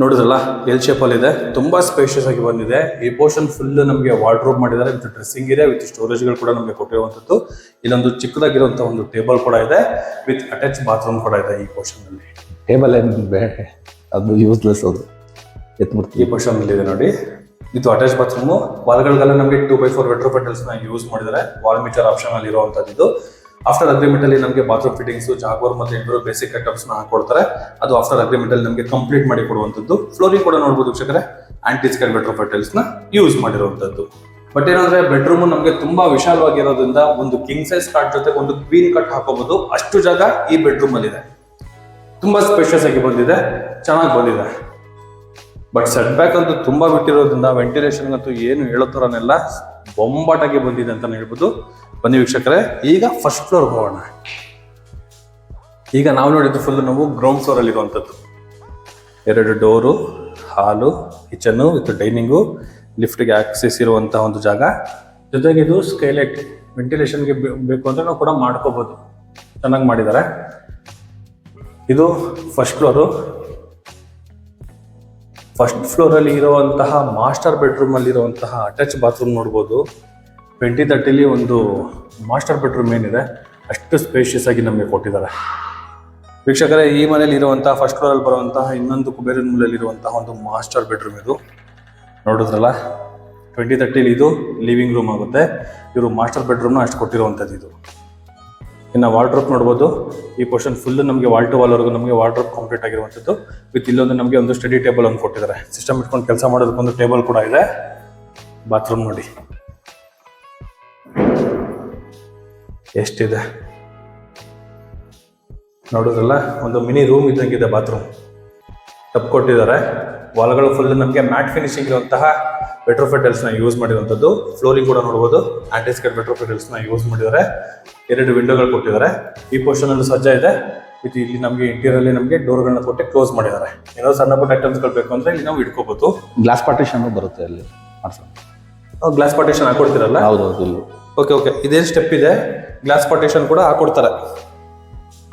ನೋಡಿದ್ರಲ್ಲ, ಎಲ್ ಶೇಪ್ ಅಲ್ಲಿ ಇದೆ. ತುಂಬಾ ಸ್ಪೇಷಿಯಸ್ ಆಗಿ ಬಂದಿದೆ. ಈ ಪೋರ್ಷನ್ ಫುಲ್ ನಮಗೆ ವಾರ್ಡ್ರೋಬ್ ಮಾಡಿದ್ದಾರೆ. With dressing area with storage ಗಳು ಕೂಡ ನಮಗೆ ಕೊಟ್ಟಿರುವಂತದ್ದು. ಇಲ್ಲೊಂದು ಚಿಕ್ಕದಾಗಿರುವಂತಹ ಒಂದು ಟೇಬಲ್ ಕೂಡ ಇದೆ. ವಿತ್ ಅಟ್ಯಾಚ್ ಬಾತ್ರೂಮ್ ಕೂಡ ಇದೆ ಈ ಪೋರ್ಷನ್ ಅಲ್ಲಿ. ಟೇಬಲ್ ಏನು ಬೇಡ, ಅದು ಯೂಸ್ಲೆಸ್. ಅದು ಈ ಪೋರ್ಷನ್ ಅಲ್ಲಿ ಇದೆ ನೋಡಿ. ಇದು ಅಟ್ಯಾಚ್ ಬಾತ್ರೂಮ್. ವಾಲ್ಗಳಿಗೆಲ್ಲ ನಮಗೆ 2x4 ವೆಟ್ರೋಫೈಟ್ ಟೈಲ್ಸ್ ನ ಯೂಸ್ ಮಾಡಿದ್ದಾರೆ. ವಾಲ್ ಮೀಟರ್ ಆಪ್ಷನ್ ಅಲ್ಲಿ ಇರುವಂತದ್ದು. ಆಫ್ಟರ್ ಅಗ್ರಿಮೆಂಟ್ ಅಲ್ಲಿ ನಮಗೆ ಬಾತ್ರೂಮ್ ಫಿಟ್ಟಿಂಗ್ಸ್, ಜಾಗ್ವಾರ್ ಮತ್ತೆ ಇಂಡೋರ್ ಬೇಸಿಕ್ ಐಟಮ್ಸ್ ನ ಹಾಕೊಡ್ತಾರೆ. ಅದು ಆಫ್ಟರ್ ಅಗ್ರಿಮೆಂಟ್ ಅಲ್ಲಿ ನಮಗೆ ಕಂಪ್ಲೀಟ್ ಮಾಡಿ ಕೊಡುವಂತದ್ದು. ಫ್ಲೋರಿಂಗ್ ಕೂಡ ನೋಡಬಹುದು ವೀಕ್ಷಕರೇ, ಆಂಟಿ ಸ್ಕೈ ವೆಟ್ರೋಫೈಟಲ್ಸ್ ನ ಯೂಸ್ ಮಾಡಿರುವಂತದ್ದು. ಬಟ್ ಏನಂದ್ರೆ ಬೆಡ್ರೂಮ್ ನಮಗೆ ತುಂಬಾ ವಿಶಾಲವಾಗಿರೋದ್ರಿಂದ ಒಂದು ಕಿಂಗ್ ಸೈಜ್ ಕಾಟ್ ಜೊತೆ ಒಂದು ಕ್ವೀನ್ ಕಟ್ ಹಾಕೋಬಹುದು, ಅಷ್ಟು ಜಾಗ ಈ ಬೆಡ್ರೂಮ್ ಅಲ್ಲಿ ಇದೆ. ತುಂಬಾ ಸ್ಪೇಷಿಯಸ್ ಆಗಿ ಬಂದಿದೆ, ಚೆನ್ನಾಗಿ ಬಂದಿದೆ. ಬಟ್ ಸೆಟ್ ಬ್ಯಾಕ್ ಅಂತೂ ತುಂಬಾ ಬಿಟ್ಟಿರೋದ್ರಿಂದ ವೆಂಟಿಲೇಷನ್ ಅಂತೂ ಏನು ಹೇಳೋ ತರನೆಲ್ಲ ಬೊಂಬಾಟಾಗಿ ಬಂದಿದೆ ಅಂತಾನೆ ಹೇಳ್ಬೋದು. ಬನ್ನಿ ವೀಕ್ಷಕರೇ, ಈಗ ಫಸ್ಟ್ ಫ್ಲೋರ್ ಹೋಗೋಣ. ಈಗ ನಾವು ನೋಡಿದ್ದು ಫುಲ್ ನಾವು ಗ್ರೌಂಡ್ ಫ್ಲೋರ್ ಅಲ್ಲಿ ಇರುವಂತದ್ದು. 2 ಡೋರು, ಹಾಲು, ಕಿಚನ್ ವಿತ್ ಡೈನಿಂಗು, ಲಿಫ್ಟ್ಗೆ ಆಕ್ಸೆಸ್ ಇರುವಂತಹ ಒಂದು ಜಾಗ. ಜೊತೆಗೆ ಇದು ಸ್ಕೈಲೈಟ್ ವೆಂಟಿಲೇಷನ್ಗೆ ಬೇಕು ಅಂದ್ರೆ ನಾವು ಕೂಡ ಮಾಡ್ಕೋಬಹುದು, ಚೆನ್ನಾಗಿ ಮಾಡಿದ್ದಾರೆ. ಇದು ಫಸ್ಟ್ ಫ್ಲೋರು. ಫಸ್ಟ್ ಫ್ಲೋರ್ ಅಲ್ಲಿ ಇರುವಂತಹ ಮಾಸ್ಟರ್ ಬೆಡ್ರೂಮ್ ಅಲ್ಲಿ ಇರುವಂತಹ ಅಟ್ಯಾಚ್ ಬಾತ್ರೂಮ್ ನೋಡ್ಬೋದು. 2030 ಒಂದು ಮಾಸ್ಟರ್ ಬೆಡ್ರೂಮ್ ಏನಿದೆ ಅಷ್ಟು ಸ್ಪೇಷಿಯಸ್ ಆಗಿ ನಮಗೆ ಕೊಟ್ಟಿದ್ದಾರೆ. ವೀಕ್ಷಕರೇ, ಈ ಮನೆಯಲ್ಲಿ ಇರುವಂತಹ ಫಸ್ಟ್ ಫ್ಲೋರ್ ಅಲ್ಲಿ ಬರುವಂತಹ ಇನ್ನೊಂದು ಕುಬೇರಿನ ಮೂಲೆಯಲ್ಲಿ ಇರುವಂತಹ ಒಂದು ಮಾಸ್ಟರ್ ಬೆಡ್ರೂಮ್ ಇದು. ನೋಡಿದ್ರಲ್ಲ, 2030 ಇದು ಲಿವಿಂಗ್ ರೂಮ್ ಆಗುತ್ತೆ. ಇವರು ಮಾಸ್ಟರ್ ಬೆಡ್ರೂಮ್ನ ಅಷ್ಟು ಕೊಟ್ಟಿರುವಂಥದ್ದು ಇದು. ಇನ್ನು ವಾರ್ಡ್ರೋಬ್ ನೋಡ್ಬೋದು. ಈ ಪೋರ್ಷನ್ ಫುಲ್ ನಮಗೆ ವಾಲ್ ಟು ವಾಲ್ ವರೆಗೂ ನಮಗೆ ವಾರ್ಡ್ರೋಬ್ ಕಂಪ್ಲೀಟ್ ಆಗಿರುವಂಥದ್ದು. ವಿತ್ ಇಲ್ಲೊಂದು ನಮಗೆ ಒಂದು ಸ್ಟಡಿ ಟೇಬಲ್ ಅನ್ನು ಕೊಟ್ಟಿದ್ದಾರೆ. ಸಿಸ್ಟಮ್ ಇಟ್ಕೊಂಡು ಕೆಲಸ ಮಾಡೋದಕ್ಕೊಂದು ಟೇಬಲ್ ಕೂಡ ಇದೆ. ಬಾತ್ರೂಮ್ ನೋಡಿ ಎಷ್ಟಿದೆ, ನೋಡಿದ್ರಲ್ಲ, ಒಂದು ಮಿನಿ ರೂಮ್ ಇದ್ದಂಗಿದೆ ಬಾತ್ರೂಮ್. ಟಬ್ ಕೊಟ್ಟಿದ್ದಾರೆ. ವಾಲ್ಗಳು ಫುಲ್ ನಮಗೆ ಮ್ಯಾಟ್ ಫಿನಿಶಿಂಗ್ ಇರುವಂತಹ ವೆಟ್ರೋಫೈಟಲ್ಸ್ ನ ಯೂಸ್ ಮಾಡಿರುವಂಥದ್ದು. ಫ್ಲೋರಿಂಗ್ ಕೂಡ ನೋಡಬಹುದು, ಆಂಟಿಸ್ಕೇಟ್ ವೆಟ್ರೋಫೈಟಲ್ಸ್ ನ ಯೂಸ್ ಮಾಡಿದ್ದಾರೆ. 2 ವಿಂಡೋಗಳು ಕೊಟ್ಟಿದ್ದಾರೆ. ಈ ಪೋರ್ಷನ್ ಅಲ್ಲಿ ಸಜ್ಜಾ ಇದೆ. ಇದು ಇಲ್ಲಿ ನಮಗೆ ಇಂಟೀರಿಯರ್ ಅಲ್ಲಿ ನಮಗೆ ಡೋರ್ಗಳನ್ನ ಕೊಟ್ಟು ಕ್ಲೋಸ್ ಮಾಡಿದ್ದಾರೆ. ಏನೋ ಸಣ್ಣ ಪುಟ್ಟ ಐಟಮ್ಸ್ಗಳು ಬೇಕು ಅಂದ್ರೆ ಇಲ್ಲಿ ನಾವು ಇಟ್ಕೋಬಹುದು. ಗ್ಲಾಸ್ ಪಾರ್ಟಿಷನ್ ಬರುತ್ತೆ ಅಲ್ಲಿ. ಗ್ಲಾಸ್ ಪಾರ್ಟಿಷನ್ ಹಾಕೊಡ್ತೀರಲ್ಲ? ಹೌದೌದು. ಓಕೆ ಓಕೆ, ಇದೇನು ಸ್ಟೆಪ್ ಇದೆ, ಗ್ಲಾಸ್ ಪಾರ್ಟಿಷನ್ ಕೂಡ ಹಾಕೊಡ್ತಾರೆ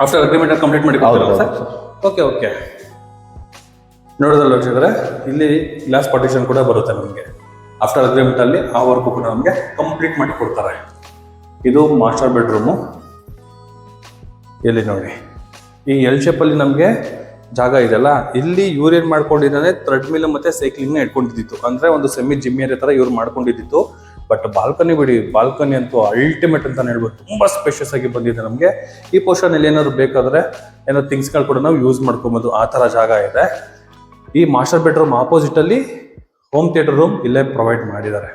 ಆಫ್ಟರ್ ಅಗ್ರಿಮೆಂಟ್ ಕಂಪ್ಲೀಟ್ ಮಾಡಿ ಕೊಡ್ತಾರಲ್ಲ ಸರ್? ಓಕೆ ಓಕೆ, ನೋಡೋದಲ್ಲ ವೀಕ್ಷಕರೇ, ಇಲ್ಲಿ ಗ್ಲಾಸ್ ಪಾರ್ಟಿಷನ್ ಕೂಡ ಬರುತ್ತೆ ನಮಗೆ. ಆಫ್ಟರ್ ಅಗ್ರಿಮೆಂಟ್ ಅಲ್ಲಿ ಆ ವರ್ಕ್ ಕೂಡ ನಮಗೆ ಕಂಪ್ಲೀಟ್ ಮಾಡಿ ಕೊಡ್ತಾರೆ. ಇದು ಮಾಸ್ಟರ್ ಬೆಡ್ರೂಮು. ಇಲ್ಲಿ ನೋಡಿ, ಈ ಎಲ್ ಶೇಪ್ ಅಲ್ಲಿ ನಮಗೆ ಜಾಗ ಇದೆಲ್ಲ. ಇಲ್ಲಿ ಇವ್ರು ಏನ್ ಮಾಡ್ಕೊಂಡಿದ್ದಾನೆ, ಥ್ರೆಡ್ ಮಿಲ್ ಮತ್ತೆ ಸೈಕ್ಲಿಂಗ್ ನ ಇಟ್ಕೊಂಡಿದ್ದಿತ್ತು. ಅಂದ್ರೆ ಒಂದು ಸೆಮಿ ಜಿಮ್ಮಿಯರ್ ತರ ಇವ್ರು ಮಾಡ್ಕೊಂಡಿದ್ದಿತ್ತು. ಬಟ್ ಬಾಲ್ಕನಿ ಬಿಡಿ, ಬಾಲ್ಕನಿ ಅಂತೂ ಅಲ್ಟಿಮೇಟ್ ಅಂತ ಹೇಳ್ಬೋದು. ತುಂಬಾ ಸ್ಪೇಷಿಯಸ್ ಆಗಿ ಬಂದಿದೆ ನಮಗೆ. ಈ ಪೋರ್ಷನ್ ಅಲ್ಲಿ ಏನಾದ್ರು ಬೇಕಾದ್ರೆ ಏನೋ ಥಿಂಗ್ಸ್ಗಳು ಕೂಡ ನಾವು ಯೂಸ್ ಮಾಡ್ಕೊಬಹುದು, ಆ ತರ ಜಾಗ ಇದೆ. ಈ ಮಾಸ್ಟರ್ ಬೆಡ್ರೂಮ್ ಆಪೋಸಿಟ್ ಅಲ್ಲಿ ಹೋಮ್ ಥಿಯೇಟರ್ ರೂಮ್ ಇಲ್ಲೇ ಪ್ರೊವೈಡ್ ಮಾಡಿದ್ದಾರೆ.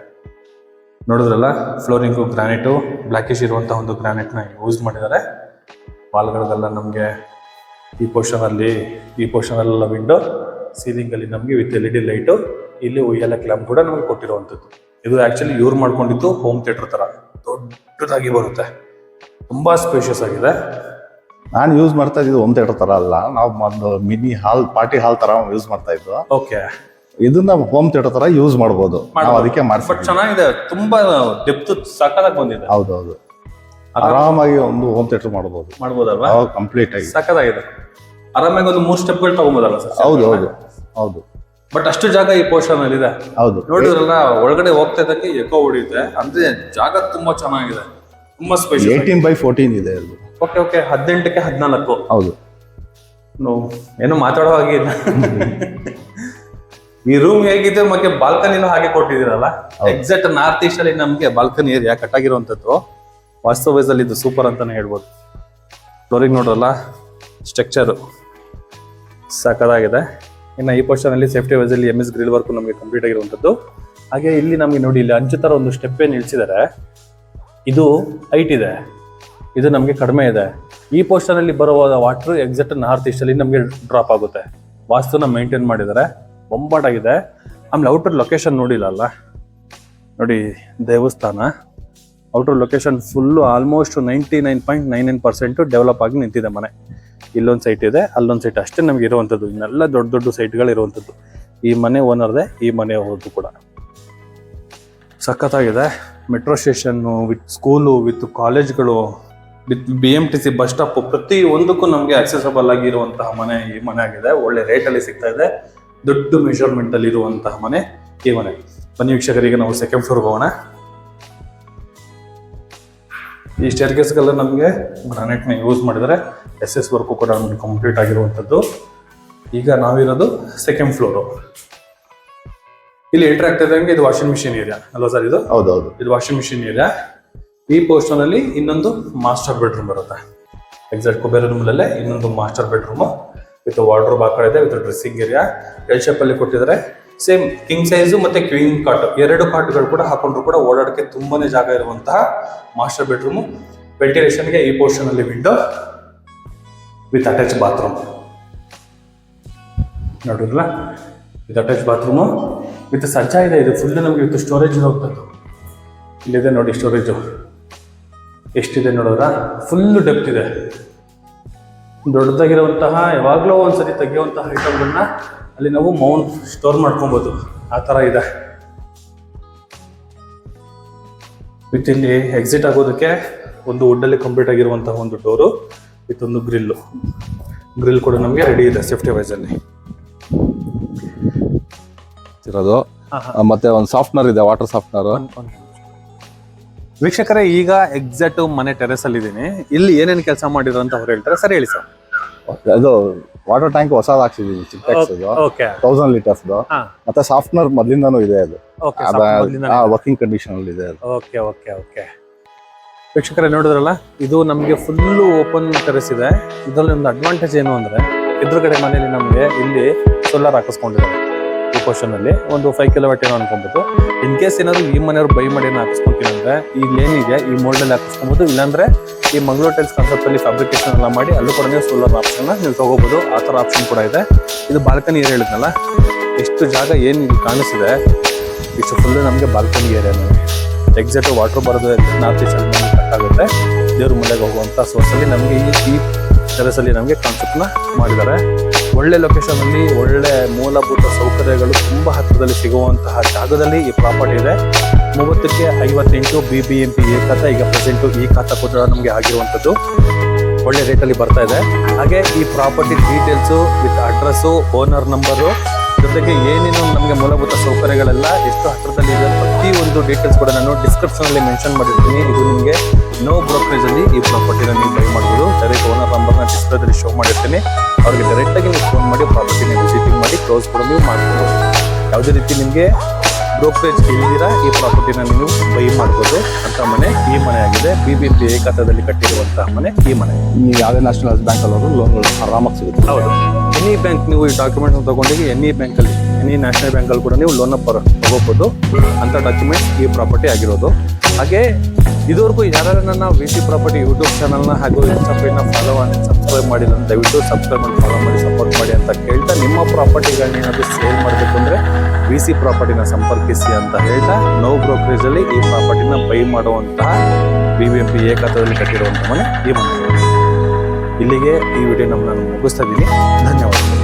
ನೋಡಿದ್ರಲ್ಲ, ಫ್ಲೋರಿಂಗು ಗ್ರಾನೈಟು, ಬ್ಲ್ಯಾಕಿಶ್ ಇರುವಂತಹ ಒಂದು ಗ್ರಾನೈಟ್ ನ ಯೂಸ್ ಮಾಡಿದ್ದಾರೆ. ವಾಲ್ಗಳಿಗೆಲ್ಲ ನಮಗೆ ಈ ಪೋರ್ಷನ್ ಅಲ್ಲೆಲ್ಲ ವಿಂಡೋ, ಸೀಲಿಂಗ್ ಅಲ್ಲಿ ನಮಗೆ ವಿತ್ LED ಲೈಟು, ಇಲ್ಲಿ ಉಯ್ಯಾಲೆ ಕ್ಲಾಂಪ್ ಕೂಡ ನಮಗೆ ಕೊಟ್ಟಿರುವಂಥದ್ದು. ಇದು ಆಕ್ಚುಲಿ ಇವ್ರು ಮಾಡ್ಕೊಂಡಿದ್ದು ಹೋಮ್ ಥಿಯೇಟರ್ ತರ ದೊಡ್ಡದಾಗಿ ಬರುತ್ತೆ, ತುಂಬಾ ಸ್ಪೇಷಿಯಸ್ ಆಗಿದೆ. ನಾನು ಯೂಸ್ ಮಾಡ್ತಾ ಇದ್ದು ಹೋಮ್ ಥಿಯೇಟರ್ ತರ ಅಲ್ಲ, ನಾವು ಒಂದು ಮಿನಿ ಹಾಲ್, ಪಾರ್ಟಿ ಹಾಲ್ ತರ ಯೂಸ್ ಮಾಡ್ತಾ ಇದ್ವು. ಓಕೆ, ಇದನ್ನ ಹೋಮ್ ಥಿಯೇಟರ್ ತರ ಯೂಸ್ ಮಾಡಬಹುದು, ಅದಕ್ಕೆ ಬಟ್ ಚೆನ್ನಾಗಿದೆ, ತುಂಬಾ ಡೆಪ್ತ್ ಸಕ್ಕತ್ತಾಗಿ ಬಂದಿದೆ. ಹೌದೌದು, ಆರಾಮಾಗಿ ಒಂದು ಹೋಮ್ ಥಿಯೇಟರ್ ಮಾಡಬಹುದಲ್ವಾ? ಕಂಪ್ಲೀಟ್ ಆಗಿ ಸಕ್ಕತ್ತಾಗಿದೆ. ಆರಾಮಾಗಿ ಒಂದು 3 ಸ್ಟೆಪ್ಗಳು ತಗೊಂಬೋದಲ್ಲ ಸರ್? ಹೌದು ಹೌದು ಹೌದು. ಬಟ್ ಅಷ್ಟು ಜಾಗ ಈ ಪೋರ್ಷನ್ ಅಲ್ಲಿ ಇದೆ. ಹೌದು, ನೋಡಿದ್ರಲ್ಲ, ಒಳಗಡೆ ಹೋಗ್ತಾ ಇದ್ದಕ್ಕೆ ಎಕೋ ಹೊಡಿಯುತ್ತೆ. ಅಂದ್ರೆ ಜಾಗ ತುಂಬಾ ಚೆನ್ನಾಗಿದೆ, ತುಂಬಾ ಸ್ಪೇಷಿಯಸ್. 18x14 ಇದೆ ಅದು. ಓಕೆ ಓಕೆ, 18ಕ್ಕೆ 14. ಹೌದು, ಏನು ಮಾತಾಡೋ ಹಾಗೆ ಇಲ್ಲ. ಈ ರೂಮ್ ಹೇಗಿದೆ, ಮತ್ತೆ ಬಾಲ್ಕನಿನೂ ಹಾಗೆ ಕೊಟ್ಟಿದ್ದೀರಲ್ಲ. ಎಕ್ಸಾಕ್ಟ್ ನಾರ್ತ್ ಈಸ್ಟ್ ಅಲ್ಲಿ ನಮ್ಗೆ ಬಾಲ್ಕನಿ ಏರಿಯಾ ಕಟ್ ಆಗಿರುವಂತದ್ದು. ವಾಸ್ತು ವೈಸ್ ಅಲ್ಲಿ ಇದು ಸೂಪರ್ ಅಂತಾನೆ ಹೇಳ್ಬೋದು. ಫ್ಲೋರಿಂಗ್ ನೋಡ್ರಲ್ಲ, ಸ್ಟ್ರಕ್ಚರ್ ಸಾಕಾಗಿದೆ. ಇನ್ನು ಈ ಪೋರ್ಷನ್ ಅಲ್ಲಿ ಸೇಫ್ಟಿ ವೈಸ್ ಅಲ್ಲಿ MS ಗ್ರಿಲ್ ವರ್ಕ್ ನಮಗೆ ಕಂಪ್ಲೀಟ್ ಆಗಿರುವಂತದ್ದು. ಹಾಗೆ ಇಲ್ಲಿ ನಮಗೆ ನೋಡಿ, ಇಲ್ಲಿ ಅಂಚು ತರ ಒಂದು ಸ್ಟೆಪ್ ಏನ್ ಇಳಿಸಿದ್ದಾರೆ, ಇದು ಹೈಟ್ ಇದೆ, ಇದು ನಮಗೆ ಕಡಿಮೆ ಇದೆ. ಈ ಪೋರ್ಷನ್ ಅಲ್ಲಿ ಬರುವ ವಾಟರ್ ಎಕ್ಸಾಕ್ಟ್ ನಾರ್ತ್ ಈಸ್ಟ್ ಅಲ್ಲಿ ನಮಗೆ ಡ್ರಾಪ್ ಆಗುತ್ತೆ. ವಾಸ್ತುನ ಮೇಂಟೈನ್ ಮಾಡಿದ್ದಾರೆ, ಬೊಂಬಾಟಾಗಿದೆ. ಆಮೇಲೆ ಔಟರ್ ಲೊಕೇಶನ್ ನೋಡಿಲ್ಲ ಅಲ್ಲ, ನೋಡಿ ದೇವಸ್ಥಾನ outer location full almost 99.99% develop ಆಗಿ ನಿಂತಿದೆ ಮನೆ. ಇಲ್ಲೊಂದು ಸೈಟ್ ಇದೆ, ಅಲ್ಲೊಂದು ಸೈಟ್ ಅಷ್ಟೇ ನಮ್ಗೆ ಇರುವಂಥದ್ದು. ಇನ್ನೆಲ್ಲ ದೊಡ್ಡ ದೊಡ್ಡ ಸೈಟ್ಗಳು ಇರುವಂಥದ್ದು. ಈ ಮನೆ ಓನರ್ದೆ, ಈ ಮನೆ ಹೋದ್ದು ಕೂಡ ಸಖತ್ತಾಗಿದೆ. Metro station with school, with ಕಾಲೇಜ್ಗಳು, ವಿತ್ BMTC ಬಸ್ ಸ್ಟಾಪ್, ಪ್ರತಿ ಒಂದಕ್ಕೂ ನಮಗೆ ಆಕ್ಸೆಸಬಲ್ ಆಗಿರುವಂತಹ ಮನೆ ಈ ಮನೆ ಆಗಿದೆ. ಒಳ್ಳೆ ರೇಟಲ್ಲಿ ಸಿಗ್ತಾ ಇದೆ, ದೊಡ್ಡ ಮೆಷರ್ಮೆಂಟ್ ಅಲ್ಲಿ ಇರುವಂತಹ ಮನೆ ಈ ಮನೆ. ಬನ್ನಿ ವೀಕ್ಷಕರಿಗೆ, ನಾವು ಸೆಕೆಂಡ್ ಫ್ಲೋರ್ಗೆ ಹೋಗೋಣ. ಈ ಸ್ಟೇರ್ಕೇಸ್ಗೆಲ್ಲ ನಮಗೆ ಗ್ರಾನೈಟ್ನ ಯೂಸ್ ಮಾಡಿದರೆ. SS ವರ್ಕು ಕೂಡ ನಮಗೆ ಕಂಪ್ಲೀಟ್ ಆಗಿರುವಂಥದ್ದು. ಈಗ ನಾವಿರೋದು ಸೆಕೆಂಡ್ ಫ್ಲೋರು. ಇಲ್ಲಿ ಎಂಟ್ರಿ ಆಗ್ತಾ ಇದ್ದಂಗೆ ಇದು ವಾಷಿಂಗ್ ಮಿಷಿನ್ ಏರಿಯಾ ಅಲ್ವಾ ಸರ್? ಇದು ಹೌದೌದು, ಇದು ವಾಷಿಂಗ್ ಮಿಷಿನ್ ಏರಿಯಾ. ಈ ಪೋರ್ಷನ್ ಅಲ್ಲಿ ಇನ್ನೊಂದು ಮಾಸ್ಟರ್ ಬೆಡ್ರೂಮ್ ಬರುತ್ತೆ. ಎಕ್ಸಾಕ್ಟ್ ಕುಬೇರ ರೂಮಲ್ಲೇ ಇನ್ನೊಂದು ಮಾಸ್ಟರ್ ಬೆಡ್ರೂಮ್ ವಿತ್ ವಾರ್ಡ್ರೋಬ್ ಆ ಕಡೆ ಇದೆ, with dressing area L shape ಅಲ್ಲಿ ಕೊಟ್ಟಿದ್ದಾರೆ. ಸೇಮ್ ಕಿಂಗ್ ಸೈಜ್ ಮತ್ತೆ ಕ್ವೀನ್ ಕಾಟ್, ಎರಡು ಕಾಟ್ಗಳು ಕೂಡ ಹಾಕೊಂಡ್ರು ಕೂಡ ಓಡಾಡಕ್ಕೆ ತುಂಬಾನೇ ಜಾಗ ಇರುವಂತಹ ಮಾಸ್ಟರ್ ಬೆಡ್ರೂಮ್. ವೆಂಟಿಲೇಷನ್ಗೆ ಈ ಪೋರ್ಷನ್ ಅಲ್ಲಿ ವಿಂಡೋ ವಿತ್ ಅಟ್ಯಾಚ್ ಬಾತ್ರೂಮ್ ನೋಡಿದ್ರಲ್ಲ, ವಿತ್ ಅಟ್ಯಾಚ್ ಬಾತ್ರೂಮು ವಿತ್ ಸಜ್ಜಾ ಇದೆ. ಇದು ಫುಲ್ ನಮಗೆ ವಿತ್ ಸ್ಟೋರೇಜ್ ಹೋಗ್ತದ್ದು. ಇಲ್ಲಿದೆ ನೋಡಿ ಸ್ಟೋರೇಜು ಎಷ್ಟಿದೆ ನೋಡೋದ್ರಾ, ಫುಲ್ ಡೆಪ್ತ್ ಇದೆ. ದೊಡ್ಡದಾಗಿರುವಂತಹ ಯಾವಾಗಲೂ ಒಂದ್ಸತಿ ತೆಗೆಯುವಂತಹ ಐಟಮ್ಗಳನ್ನ ಅಲ್ಲಿ ನಾವು ಮೌಂಟ್ ಸ್ಟೋರ್ ಮಾಡ್ಕೊಬೋದು, ಆ ಥರ ಇದೆ. ವಿತ್ ಇಲ್ಲಿ ಎಕ್ಸಿಟ್ ಆಗೋದಕ್ಕೆ ಒಂದು ವುಡ್ಡಲ್ಲಿ ಕಂಪ್ಲೀಟ್ ಆಗಿರುವಂತಹ ಒಂದು ಡೋರು ವಿತ್ ಒಂದು ಗ್ರಿಲ್ ಕೂಡ ನಮಗೆ ರೆಡಿ ಇದೆ ಸೇಫ್ಟಿ ವೈಸಲ್ಲಿ ಇರೋದು. ಮತ್ತೆ ಒಂದು ಸಾಫ್ಟ್ನರ್ ಇದೆ, ವಾಟರ್ ಸಾಫ್ಟ್ನರ್. ವೀಕ್ಷಕರೇ, ಈಗ ಎಕ್ಸಾಕ್ಟ್ ಮನೆ ಟೆರೆಸ್ ಅಲ್ಲಿ ಇದ್ದೀನಿ. ಇಲ್ಲಿ ಏನೇನು ಕೆಲಸ ಮಾಡಿದ್ರು ಅಂತ ಅವ್ರು ಹೇಳ್ತಾರೆ. ಸರಿ ಹೇಳಿ ಸರ್. ಅದು ವಾಟರ್ ಟ್ಯಾಂಕ್ ಹೊಸದು ಹಾಕ್ಸಿದೀವಿ, ಚಿಕ್ಕ ಓಕೆ 1000 ಲೀಟರ್ಸ್. ಮತ್ತೆ ಸಾಫ್ಟ್ನರ್ ಮೊದ್ಲಿಂದಾನು ಇದೆ, ಅದು ವರ್ಕಿಂಗ್ ಕಂಡೀಷನ್ ಅಲ್ಲಿ ಇದೆ. ಓಕೆ ಓಕೆ ಓಕೆ ವೀಕ್ಷಕರೇ, ನೋಡಿದ್ರಲ್ಲ, ಇದು ನಮಗೆ ಫುಲ್ ಓಪನ್ ಟೆರೆಸ್ ಇದೆ. ಇದರಲ್ಲಿ ಒಂದು ಅಡ್ವಾಂಟೇಜ್ ಏನು ಅಂದ್ರೆ, ಎದುರುಗಡೆ ಮನೆಯಲ್ಲಿ ನಮಗೆ ಇಲ್ಲಿ ಸೋಲಾರ್ ಹಾಕಿಸ್ಕೊಂಡಿದ್ದಾರೆ. ಈ ಪೋರ್ಷನ್ ಅಲ್ಲಿ ಒಂದು 5 ಕಿಲೋವಾಟ್ ಏನೋ ಅನ್ಕೊಬಹುದು. ಇನ್ ಕೇಸ್ ಏನಾದ್ರು ಈ ಮನೆಯವರು ಬೈ ಮಾಡಿ ಹಾಕಿಸ್ಕೊಂತೀನಿ ಅಂದ್ರೆ ಈ ಲೇನ್ ಇದೆ, ಈ ಮೋಲ್ಡಲ್ಲಿ ಹಾಕಿಸ್ಕೊಬಹುದು. ಇಲ್ಲಾಂದ್ರೆ ಈ ಮಂಗಳೂರು ಟೈಲ್ಸ್ ಕಾನ್ಸೆಪ್ಟ್ ಅಲ್ಲಿ ಫ್ಯಾಬ್ರಿಕೇಶನ್ ಎಲ್ಲ ಮಾಡಿ ಅಲ್ಲೂ ಕೂಡ ನೀವು ಸೋಲಾರ್ ಆಪ್ಷನ್ ನೀವು ತಗೋಬಹುದು. ಆ ಥರ ಆಪ್ಷನ್ ಕೂಡ ಇದೆ. ಇದು ಬಾಲ್ಕನಿ ಏರಿಯಾ ಹೇಳಿದ್ನಲ್ಲ, ಎಷ್ಟು ಜಾಗ ಏನು ಇಲ್ಲಿ ಕಾಣಿಸಿದೆ, ಇಷ್ಟು ಫುಲ್ ನಮಗೆ ಬಾಲ್ಕನಿ ಏರಿಯಾ. ಎಕ್ಸಾಕ್ಟ್ ವಾಟರ್ ಬರೋದು ನಾರ್ತ್ ಈಸ್ಟ್ ಅಲ್ಲಿ ನಮಗೆ ಕಟ್ ಆಗುತ್ತೆ. ದೇವ್ರ ಮನೆಗೆ ಹೋಗುವಂಥ ಸೋರ್ಸಲ್ಲಿ ನಮಗೆ ಈ ಟೆರೆಸಲ್ಲಿ ನಮಗೆ ಕಾನ್ಸೆಪ್ಟ್ನ ಮಾಡಿದ್ದಾರೆ. ಒಳ್ಳೆ ಲೊಕೇಶನ್ ಅಲ್ಲಿ ಒಳ್ಳೆ ಮೂಲಭೂತ ಸೌಕರ್ಯಗಳು ತುಂಬ ಹತ್ತಿರದಲ್ಲಿ ಸಿಗುವಂತಹ ಜಾಗದಲ್ಲಿ ಈ ಪ್ರಾಪರ್ಟಿ ಇದೆ. 30ಕ್ಕೆ 58 BBMP ಎ ಖಾತಾ. ಈಗ ಪ್ರೆಸೆಂಟು ಈ ಖಾತಾ ಕೂಡ ನಮಗೆ ಆಗಿರುವಂಥದ್ದು ಒಳ್ಳೆ ರೇಟಲ್ಲಿ ಬರ್ತಾ ಇದೆ. ಹಾಗೆ ಈ property details with address, owner number, ಜೊತೆಗೆ ಏನೇನು ನಮಗೆ ಮೂಲಭೂತ ಸೌಕರ್ಯಗಳೆಲ್ಲ ಎಷ್ಟು ಹತ್ತಿರದಲ್ಲಿ ಇದೆ ಪ್ರತಿಯೊಂದು ಡೀಟೇಲ್ಸ್ ಕೂಡ ನಾನು ಡಿಸ್ಕ್ರಿಪ್ಷನಲ್ಲಿ ಮೆನ್ಷನ್ ಮಾಡಿರ್ತೀನಿ. ಇದು ನಿಮಗೆ ನೋ ಬ್ರೋಕರೇಜಲ್ಲಿ ಈ ಪ್ರಾಪರ್ಟಿನ ನೀವು ಬೈ ಮಾಡ್ಬೋದು. ಡೈರೆಕ್ಟ್ ಓನರ್ ನಂಬರ್ನ ಡಿಸ್ಪ್ಲೇದಲ್ಲಿ ಶೋ ಮಾಡಿರ್ತೀನಿ. ಅವ್ರಿಗೆ ಡೈರೆಕ್ಟಾಗಿ ನೀವು ಫೋನ್ ಮಾಡಿ ಪ್ರಾಪರ್ಟಿನ ವಿಸಿಟಿಂಗ್ ಮಾಡಿ ಕ್ಲೋಸ್ ಕೂಡ ನೀವು ಮಾಡ್ಬೋದು. ಯಾವುದೇ ರೀತಿ ನಿಮಗೆ ಬ್ರೋಕರೇಜ್ ಇಲ್ದಿರ ಈ ಪ್ರಾಪರ್ಟಿನ ನೀವು ಬೈ ಮಾಡ್ಬೋದು ಅಂತ ಮನೆ ಈ ಮನೆ ಆಗಿದೆ. BBMP ಎ ಖಾತಾದಲ್ಲಿ ಕಟ್ಟಿರುವಂತಹ ಮನೆ ಈ ಮನೆ. ನೀವು ಯಾವುದೇ ನ್ಯಾಷನಲ್ ಬ್ಯಾಂಕ್ ಅಲ್ಲಿ ಲೋನ್ಗಳು ಆರಾಮಾಗಿ ಸಿಗುತ್ತೆ. ಹೌದು, ಎನಿ ಬ್ಯಾಂಕ್ ನೀವು ಈ ಡಾಕ್ಯುಮೆಂಟ್ ತಗೊಂಡಿಗೆ ಎನಿ ಬ್ಯಾಂಕಲ್ಲಿ, ಎನಿ ನ್ಯಾಷನಲ್ ಬ್ಯಾಂಕಲ್ಲಿ ಕೂಡ ನೀವು ಲೋನ್ ತಗೋಬಹುದು ಅಂತ ಡಾಕ್ಯುಮೆಂಟ್ ಈ ಪ್ರಾಪರ್ಟಿ ಆಗಿರೋದು. ಹಾಗೆ ಇದುವರೆಗೂ ಯಾರು ನನ್ನ VC ಪ್ರಾಪರ್ಟಿ ಯೂಟ್ಯೂಬ್ ಚಾನಲ್ನ ಹಾಗೂ ಇನ್ಸ್ಟಾಗ್ರಾಮ್ನ ಸಬ್ಸ್ಕ್ರೈಬ್ ಮಾಡಿಲ್ಲ ಅಂತ ದಯವಿಟ್ಟು ಸಬ್ಸ್ಕ್ರೈಬ್ ಮಾಡಿ ಫಾಲೋ ಮಾಡಿ ಸಪೋರ್ಟ್ ಮಾಡಿ ಅಂತ ಕೇಳ್ತಾ, ನಿಮ್ಮ ಪ್ರಾಪರ್ಟಿಗಳನ್ನ ಏನಾದರೂ ಸೇಲ್ ಮಾಡಬೇಕು ಅಂದರೆ VC ಪ್ರಾಪರ್ಟಿನ ಸಂಪರ್ಕಿಸಿ ಅಂತ ಹೇಳ್ತಾ, ನೋ ಬ್ರೋಕರೇಜಲ್ಲಿ ಈ ಪ್ರಾಪರ್ಟಿನ ಬೈ ಮಾಡುವಂತಹ BBMP ಎ ಖಾತಾದಲ್ಲಿ ಕಟ್ಟಿರುವಂಥ ಮನೆ ಈ ಮನೆ. ಇಲ್ಲಿಗೆ ಈ ವಿಡಿಯೋ ನಾನು ಮುಗಿಸ್ತಾ ಇದ್ದೀನಿ. ಧನ್ಯವಾದಗಳು.